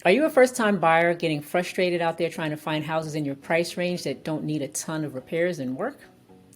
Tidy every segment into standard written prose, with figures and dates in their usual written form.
Are you a first-time buyer getting frustrated out there trying to find houses in your price range that don't need a ton of repairs and work?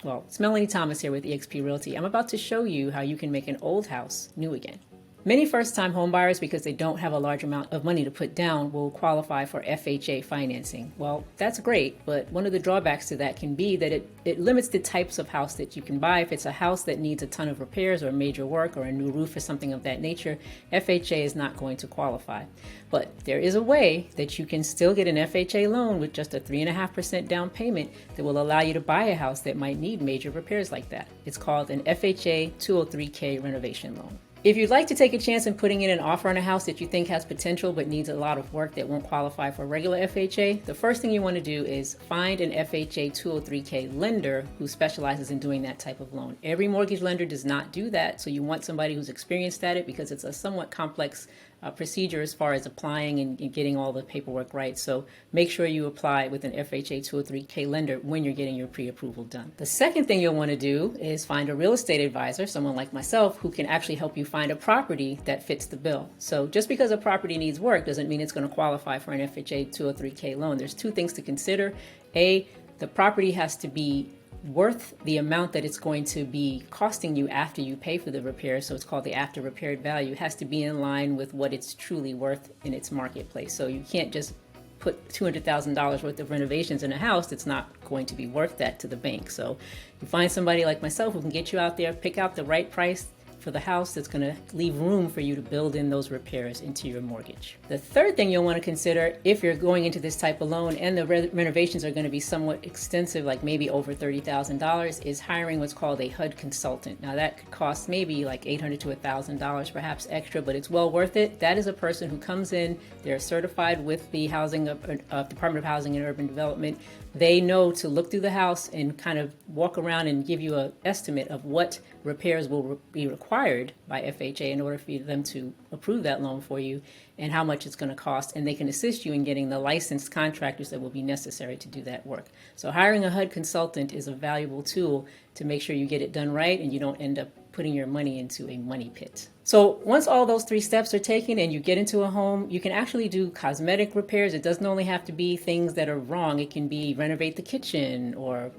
Well, it's Melanie Thomas here with eXp Realty. I'm about to show you how you can make an old house new again. Many first-time homebuyers, because they don't have a large amount of money to put down, will qualify for FHA financing. Well, that's great, but one of the drawbacks to that can be that it limits the types of house that you can buy. If it's a house that needs a ton of repairs or major work or a new roof or something of that nature, FHA is not going to qualify. But there is a way that you can still get an FHA loan with just a 3.5% down payment that will allow you to buy a house that might need major repairs like that. It's called an FHA 203K renovation loan. If you'd like to take a chance in putting in an offer on a house that you think has potential but needs a lot of work that won't qualify for regular FHA, the first thing you want to do is find an FHA 203K lender who specializes in doing that type of loan. Every mortgage lender does not do that, so you want somebody who's experienced at it because it's a somewhat complex procedure as far as applying and getting all the paperwork right. So make sure you apply with an FHA 203K lender when you're getting your pre-approval done. The second thing you'll want to do is find a real estate advisor, someone like myself, who can actually help you find a property that fits the bill. So just because a property needs work doesn't mean it's going to qualify for an FHA 203K loan. There's two things to consider. A, the property has to be worth the amount that it's going to be costing you after you pay for the repair. So it's called the after repaired value. It has to be in line with what it's truly worth in its marketplace. So you can't just put $200,000 worth of renovations in a house that's not going to be worth that to the bank. So you find somebody like myself who can get you out there, pick out the right price for the house that's going to leave room for you to build in those repairs into your mortgage. The third thing you'll want to consider if you're going into this type of loan and the renovations are going to be somewhat extensive, like maybe over $30,000, is hiring what's called a HUD consultant. Now that could cost maybe like $800 to $1,000 perhaps extra, but it's well worth it. That is a person who comes in, they're certified with the Department of Housing and Urban Development. They know to look through the house and kind of walk around and give you an estimate of what repairs will be required by FHA in order for them to approve that loan for you and how much it's going to cost. And they can assist you in getting the licensed contractors that will be necessary to do that work. So hiring a HUD consultant is a valuable tool to make sure you get it done right and you don't end up putting your money into a money pit. So once all those three steps are taken and you get into a home, you can actually do cosmetic repairs. It doesn't only have to be things that are wrong. It can be renovate the kitchen or,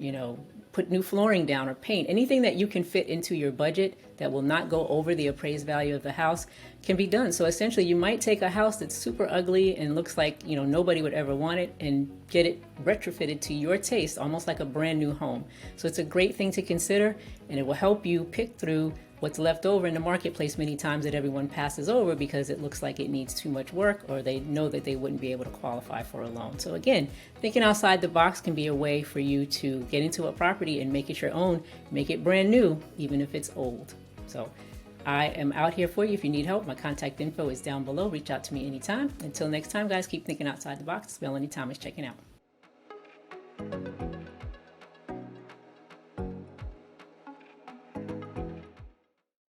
put new flooring down or paint. Anything that you can fit into your budget that will not go over the appraised value of the house can be done. So essentially you might take a house that's super ugly and looks like, nobody would ever want it and get it retrofitted to your taste, almost like a brand new home. So it's a great thing to consider and it will help you pick through what's left over in the marketplace many times that everyone passes over because it looks like it needs too much work or they know that they wouldn't be able to qualify for a loan. So again, thinking outside the box can be a way for you to get into a property and make it your own, make it brand new, even if it's old. So I am out here for you. If you need help, my contact info is down below. Reach out to me anytime. Until next time, guys, keep thinking outside the box. It's Melanie Thomas checking out.